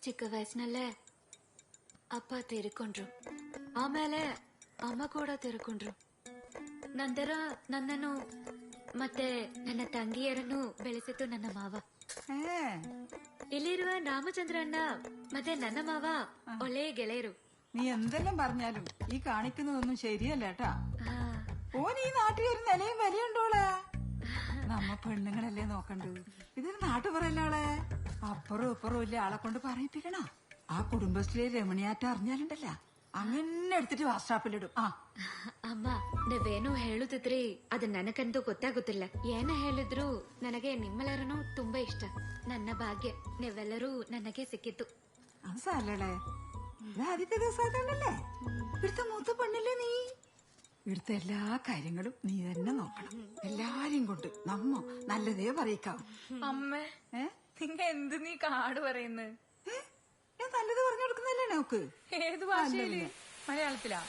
ಚಿಕ್ಕ ವಯಸ್ಸಿನಲ್ಲೇ ಅಪ್ಪ ತೀರಿಕೊಂಡ್ರು. ಆಮೇಲೆ ಅಮ್ಮ ಕೂಡ ತೀರಿಕೊಂಡ್ರು. ನಂತರ ನನ್ನನ್ನು ಮತ್ತೆ ನನ್ನ ತಂಗಿಯರನ್ನು ಬೆಳೆಸಿತು ನನ್ನ ಮಾವ. ഇല്ലിരുവ രാമചന്ദ്രണ്ണ മറ്റേ നന്ന മാവ ഒലേ ഗെളയരു. നീ എന്തെല്ലാം പറഞ്ഞാലും ഈ കാണിക്കുന്നതൊന്നും ശരിയല്ല കേട്ടാ. ഓൻ ഈ നാട്ടിൽ ഒരു നിലയും വിലയുണ്ടോളെ. നമ്മ പെണ്ണുങ്ങളല്ലേ നോക്കണ്ടത്. ഇതൊരു നാട്ടുപറയല്ലോളെ. അപ്പുറവും ഇപ്പുറവും ഇല്ല ആളെ കൊണ്ട് പറയിപ്പിക്കണ. ആ കുടുംബശ്രീ രമണിയാറ്റ അറിഞ്ഞാലുണ്ടല്ല അങ്ങനെ എടുത്തിട്ട് വാട്സാപ്പിലിടും. ಅಮ್ಮ ನೀವೇನು ಹೇಳುತ್ತಿದ್ರಿ ಅದು ನನಗಂತೂ ಗೊತ್ತಾಗುತ್ತಿಲ್ಲ. ಏನ ಹೇಳಿದ್ರು ನನಗೆ ನಿಮ್ಮೆಲ್ಲರನ್ನೂ ತುಂಬಾ ಇಷ್ಟ. ನನ್ನ ಭಾಗ್ಯ ನೀವೆಲ್ಲರೂ ನನಗೆ ಸಿಕ್ಕಿತ್ತು. അത് സാരല്ലേ, ആദ്യത്തെ ദിവസമായിട്ടല്ലേ. ഇവിടുത്തെ മൂത്ത പെണ്ണല്ലേ നീ. ഇവിടുത്തെ എല്ലാ കാര്യങ്ങളും നീ തന്നെ നോക്കണം. എല്ലാരെയും കൊണ്ട് നമ്മ നല്ലതേ പറയിക്കാം. അമ്മ നിങ്ങ എന്ത് നീ കാട് പറയുന്നത്? ഞാൻ നല്ലത് പറഞ്ഞു കൊടുക്കുന്നല്ലേ നോക്ക്. ഏത് ഭാഷയില്? മലയാളത്തിലാ?